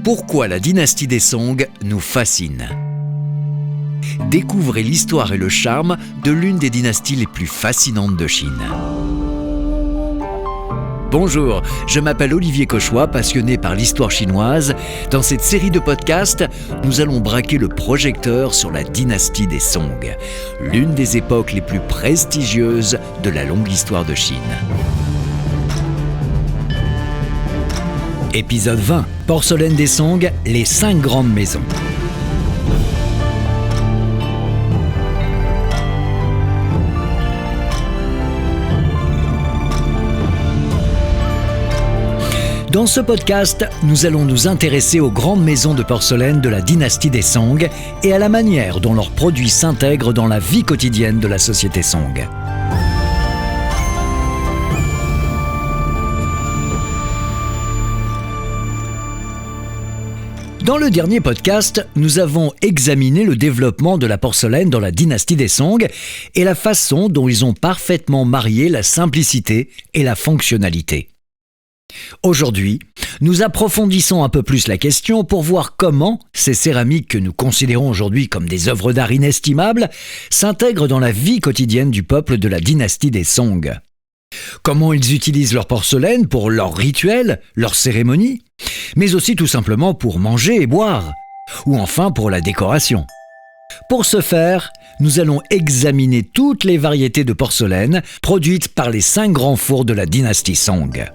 Pourquoi la dynastie des Song nous fascine? Découvrez l'histoire et le charme de l'une des dynasties les plus fascinantes de Chine. Bonjour, je m'appelle Olivier Cauchois, passionné par l'histoire chinoise. Dans cette série de podcasts, nous allons braquer le projecteur sur la dynastie des Song, l'une des époques les plus prestigieuses de la longue histoire de Chine. Épisode 20. Porcelaine des Song, les 5 grandes maisons. Dans ce podcast, nous allons nous intéresser aux grandes maisons de porcelaine de la dynastie des Song et à la manière dont leurs produits s'intègrent dans la vie quotidienne de la société Song. Dans le dernier podcast, nous avons examiné le développement de la porcelaine dans la dynastie des Song et la façon dont ils ont parfaitement marié la simplicité et la fonctionnalité. Aujourd'hui, nous approfondissons un peu plus la question pour voir comment ces céramiques que nous considérons aujourd'hui comme des œuvres d'art inestimables s'intègrent dans la vie quotidienne du peuple de la dynastie des Song. Comment ils utilisent leur porcelaine pour leurs rituels, leurs cérémonies, mais aussi tout simplement pour manger et boire, ou enfin pour la décoration. Pour ce faire, nous allons examiner toutes les variétés de porcelaine produites par les 5 grands fours de la dynastie Song.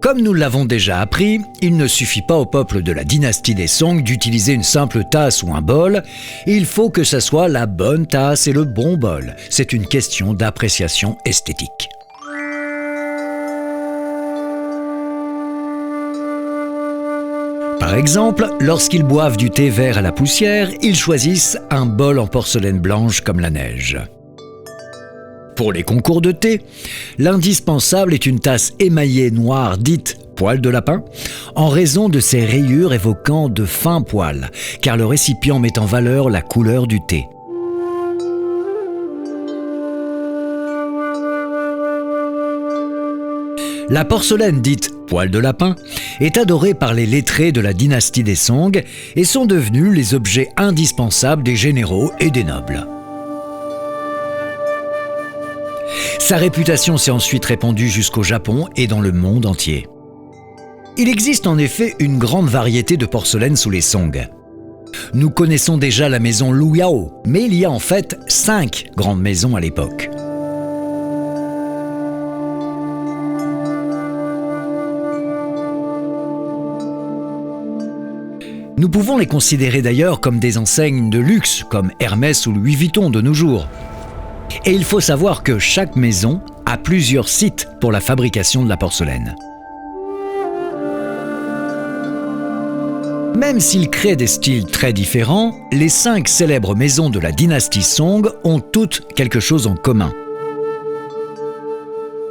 Comme nous l'avons déjà appris, il ne suffit pas au peuple de la dynastie des Song d'utiliser une simple tasse ou un bol. Il faut que ce soit la bonne tasse et le bon bol. C'est une question d'appréciation esthétique. Par exemple, lorsqu'ils boivent du thé vert à la poussière, ils choisissent un bol en porcelaine blanche comme la neige. Pour les concours de thé, l'indispensable est une tasse émaillée noire dite poil de lapin, en raison de ses rayures évoquant de fins poils, car le récipient met en valeur la couleur du thé. La porcelaine dite poil de lapin est adorée par les lettrés de la dynastie des Song et sont devenus les objets indispensables des généraux et des nobles. Sa réputation s'est ensuite répandue jusqu'au Japon et dans le monde entier. Il existe en effet une grande variété de porcelaine sous les Song. Nous connaissons déjà la maison Luyao, mais il y a en fait 5 grandes maisons à l'époque. Nous pouvons les considérer d'ailleurs comme des enseignes de luxe, comme Hermès ou Louis Vuitton de nos jours. Et il faut savoir que chaque maison a plusieurs sites pour la fabrication de la porcelaine. Même s'ils créent des styles très différents, les 5 célèbres maisons de la dynastie Song ont toutes quelque chose en commun.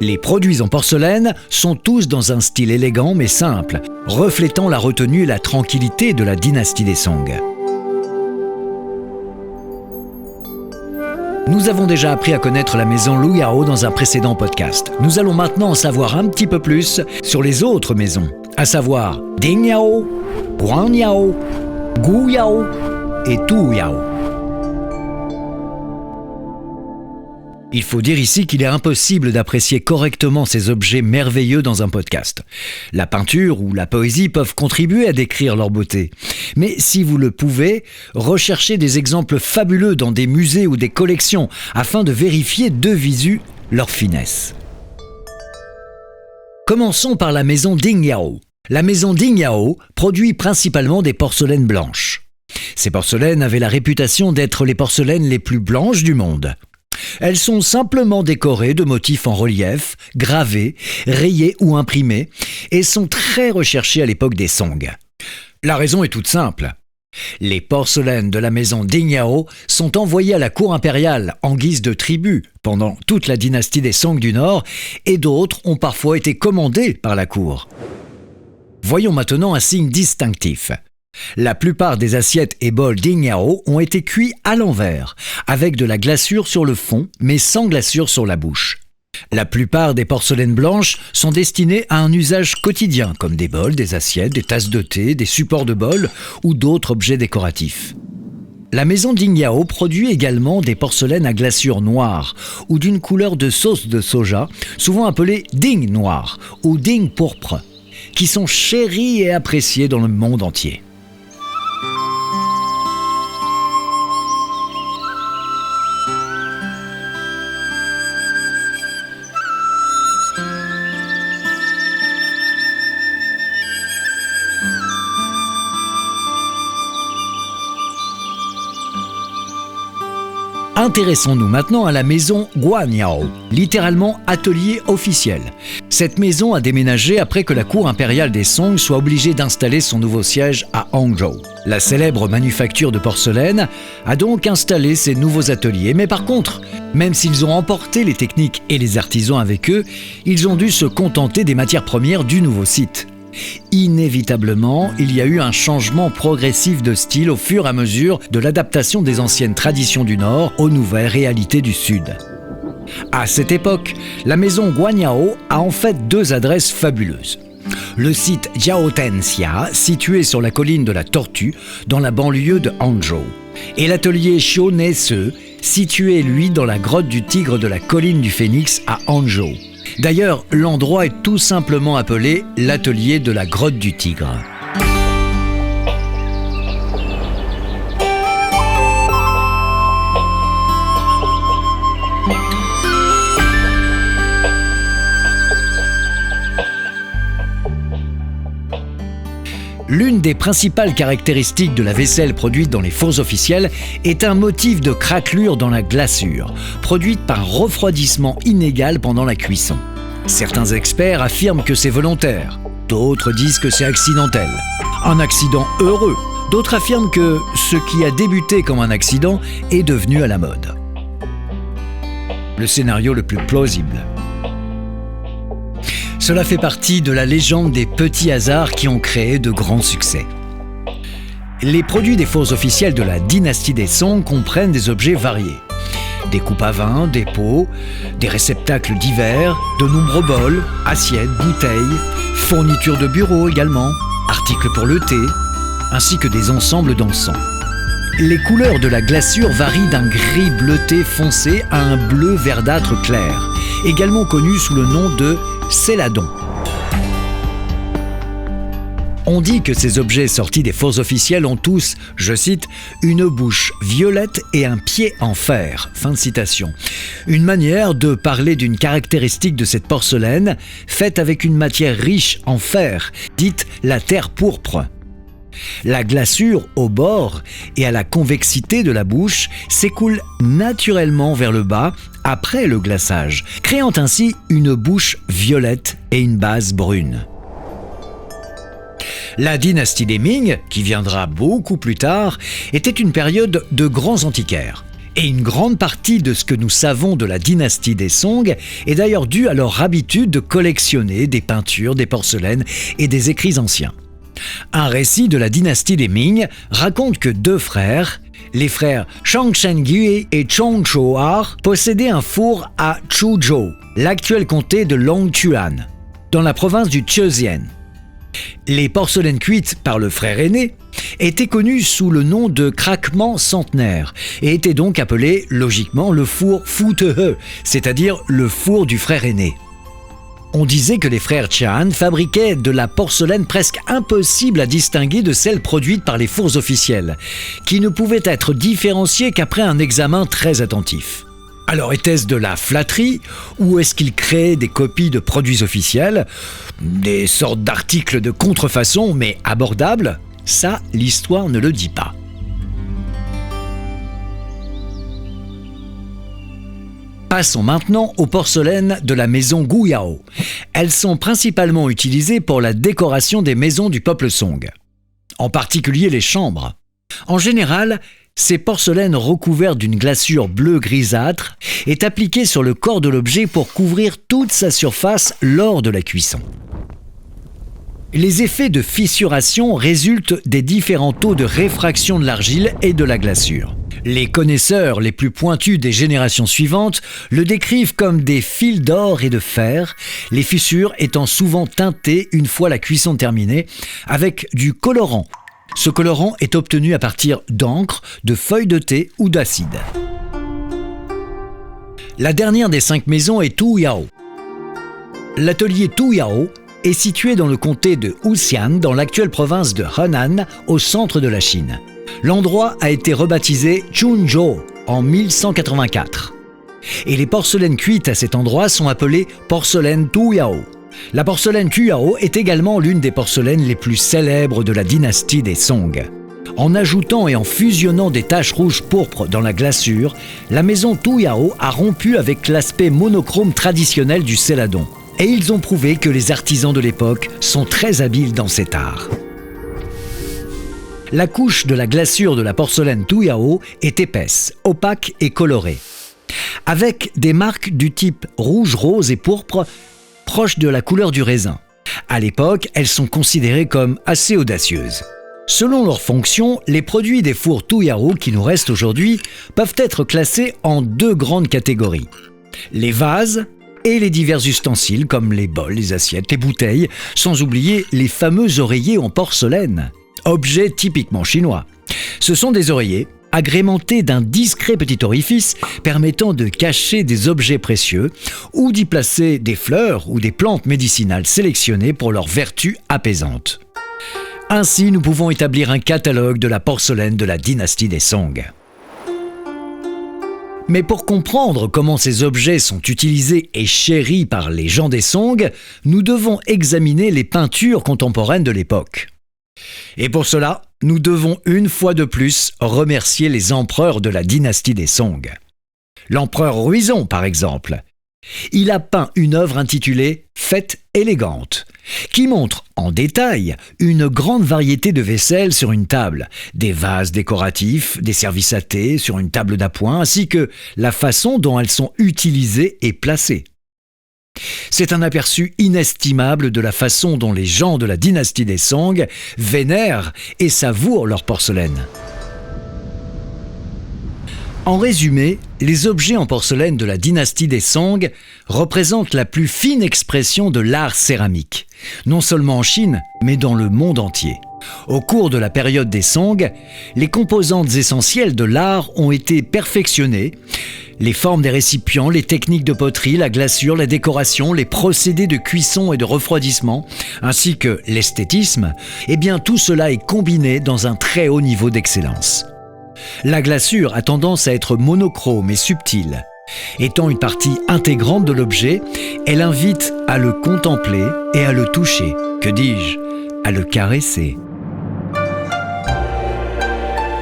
Les produits en porcelaine sont tous dans un style élégant mais simple, reflétant la retenue et la tranquillité de la dynastie des Song. Nous avons déjà appris à connaître la maison Luyao dans un précédent podcast. Nous allons maintenant en savoir un petit peu plus sur les autres maisons, à savoir Dingyao, Guangyao, Guyao et Tuyao. Il faut dire ici qu'il est impossible d'apprécier correctement ces objets merveilleux dans un podcast. La peinture ou la poésie peuvent contribuer à décrire leur beauté. Mais si vous le pouvez, recherchez des exemples fabuleux dans des musées ou des collections afin de vérifier de visu leur finesse. Commençons par la maison Dingyao. La maison Dingyao produit principalement des porcelaines blanches. Ces porcelaines avaient la réputation d'être les porcelaines les plus blanches du monde. Elles sont simplement décorées de motifs en relief, gravés, rayés ou imprimés, et sont très recherchées à l'époque des Song. La raison est toute simple. Les porcelaines de la maison Dingyao sont envoyées à la cour impériale en guise de tribut pendant toute la dynastie des Song du Nord, et d'autres ont parfois été commandées par la cour. Voyons maintenant un signe distinctif. La plupart des assiettes et bols Dingyao ont été cuits à l'envers, avec de la glaçure sur le fond, mais sans glaçure sur la bouche. La plupart des porcelaines blanches sont destinées à un usage quotidien, comme des bols, des assiettes, des tasses de thé, des supports de bol ou d'autres objets décoratifs. La maison Dingyao produit également des porcelaines à glaçure noire ou d'une couleur de sauce de soja, souvent appelées ding noir ou ding pourpre, qui sont chéries et appréciées dans le monde entier. Intéressons-nous maintenant à la maison Guanyao, littéralement atelier officiel. Cette maison a déménagé après que la cour impériale des Song soit obligée d'installer son nouveau siège à Hangzhou. La célèbre manufacture de porcelaine a donc installé ses nouveaux ateliers. Mais par contre, même s'ils ont emporté les techniques et les artisans avec eux, ils ont dû se contenter des matières premières du nouveau site. Inévitablement, il y a eu un changement progressif de style au fur et à mesure de l'adaptation des anciennes traditions du Nord aux nouvelles réalités du Sud. À cette époque, la maison Guanyao a en fait deux adresses fabuleuses. Le site Jiaotenxia, situé sur la colline de la Tortue, dans la banlieue de Hangzhou, et l'atelier Xiaonese, situé lui dans la grotte du Tigre de la colline du Phénix à Hangzhou. D'ailleurs, l'endroit est tout simplement appelé l'atelier de la grotte du Tigre. L'une des principales caractéristiques de la vaisselle produite dans les fours officiels est un motif de craquelure dans la glaçure, produite par refroidissement inégal pendant la cuisson. Certains experts affirment que c'est volontaire, d'autres disent que c'est accidentel. Un accident heureux, d'autres affirment que ce qui a débuté comme un accident est devenu à la mode. Le scénario le plus plausible. Cela fait partie de la légende des petits hasards qui ont créé de grands succès. Les produits des fours officiels de la dynastie des Song comprennent des objets variés. Des coupes à vin, des pots, des réceptacles divers, de nombreux bols, assiettes, bouteilles, fournitures de bureau également, articles pour le thé, ainsi que des ensembles d'encens. Les couleurs de la glaçure varient d'un gris bleuté foncé à un bleu verdâtre clair, également connu sous le nom de céladon. On dit que ces objets sortis des fours officiels ont tous, je cite, une bouche violette et un pied en fer. Fin de citation. Une manière de parler d'une caractéristique de cette porcelaine faite avec une matière riche en fer, dite la terre pourpre. La glaçure au bord et à la convexité de la bouche s'écoule naturellement vers le bas après le glaçage, créant ainsi une bouche violette et une base brune. La dynastie des Ming, qui viendra beaucoup plus tard, était une période de grands antiquaires. Et une grande partie de ce que nous savons de la dynastie des Song est d'ailleurs due à leur habitude de collectionner des peintures, des porcelaines et des écrits anciens. Un récit de la dynastie des Ming raconte que deux frères, les frères Chang Shengui et Chong Chou'ar, possédaient un four à Chuzhou, l'actuel comté de Longchuan, dans la province du Zhejiang. Les porcelaines cuites par le frère aîné étaient connues sous le nom de craquement centenaire et étaient donc appelées logiquement le four Futehe, c'est-à-dire le four du frère aîné. On disait que les frères Chan fabriquaient de la porcelaine presque impossible à distinguer de celle produite par les fours officiels, qui ne pouvait être différenciée qu'après un examen très attentif. Alors était-ce de la flatterie ou est-ce qu'ils créaient des copies de produits officiels, des sortes d'articles de contrefaçon mais abordables? Ça, l'histoire ne le dit pas. Passons maintenant aux porcelaines de la maison Guiyao. Elles sont principalement utilisées pour la décoration des maisons du peuple Song, en particulier les chambres. En général, ces porcelaines recouvertes d'une glaçure bleue grisâtre est appliquée sur le corps de l'objet pour couvrir toute sa surface lors de la cuisson. Les effets de fissuration résultent des différents taux de réfraction de l'argile et de la glaçure. Les connaisseurs les plus pointus des générations suivantes le décrivent comme des fils d'or et de fer, les fissures étant souvent teintées une fois la cuisson terminée avec du colorant. Ce colorant est obtenu à partir d'encre, de feuilles de thé ou d'acide. La dernière des 5 maisons est Tuyao. L'atelier Tuyao est situé dans le comté de Wuxian, dans l'actuelle province de Henan, au centre de la Chine. L'endroit a été rebaptisé Chunzhou en 1184. Et les porcelaines cuites à cet endroit sont appelées porcelaines Tuyao. La porcelaine Tuyao est également l'une des porcelaines les plus célèbres de la dynastie des Song. En ajoutant et en fusionnant des taches rouges pourpres dans la glaçure, la maison Tuyao a rompu avec l'aspect monochrome traditionnel du céladon. Et ils ont prouvé que les artisans de l'époque sont très habiles dans cet art. La couche de la glaçure de la porcelaine Tuyao est épaisse, opaque et colorée, avec des marques du type rouge, rose et pourpre, proches de la couleur du raisin. À l'époque, elles sont considérées comme assez audacieuses. Selon leur fonction, les produits des fours Tuyao qui nous restent aujourd'hui peuvent être classés en 2 grandes catégories. Les vases et les divers ustensiles comme les bols, les assiettes, les bouteilles, sans oublier les fameux oreillers en porcelaine, objets typiquement chinois. Ce sont des oreillers agrémentés d'un discret petit orifice permettant de cacher des objets précieux ou d'y placer des fleurs ou des plantes médicinales sélectionnées pour leurs vertus apaisantes. Ainsi, nous pouvons établir un catalogue de la porcelaine de la dynastie des Song. Mais pour comprendre comment ces objets sont utilisés et chéris par les gens des Song, nous devons examiner les peintures contemporaines de l'époque. Et pour cela, nous devons une fois de plus remercier les empereurs de la dynastie des Song. L'empereur Ruizong, par exemple. Il a peint une œuvre intitulée « Fête élégante », qui montre en détail une grande variété de vaisselle sur une table, des vases décoratifs, des services à thé sur une table d'appoint, ainsi que la façon dont elles sont utilisées et placées. C'est un aperçu inestimable de la façon dont les gens de la dynastie des Song vénèrent et savourent leur porcelaine. En résumé, les objets en porcelaine de la dynastie des Song représentent la plus fine expression de l'art céramique, non seulement en Chine, mais dans le monde entier. Au cours de la période des Song, les composantes essentielles de l'art ont été perfectionnées. Les formes des récipients, les techniques de poterie, la glaçure, la décoration, les procédés de cuisson et de refroidissement, ainsi que l'esthétisme, eh bien tout cela est combiné dans un très haut niveau d'excellence. La glaçure a tendance à être monochrome et subtile. Étant une partie intégrante de l'objet, elle invite à le contempler et à le toucher, que dis-je, à le caresser.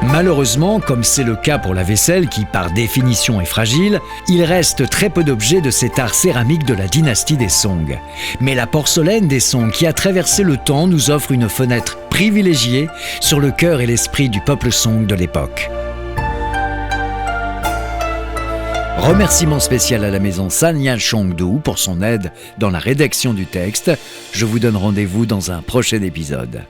Malheureusement, comme c'est le cas pour la vaisselle qui par définition est fragile, il reste très peu d'objets de cet art céramique de la dynastie des Song. Mais la porcelaine des Song qui a traversé le temps nous offre une fenêtre privilégiée sur le cœur et l'esprit du peuple Song de l'époque. Remerciement spécial à la maison Sanya Chongdu pour son aide dans la rédaction du texte. Je vous donne rendez-vous dans un prochain épisode.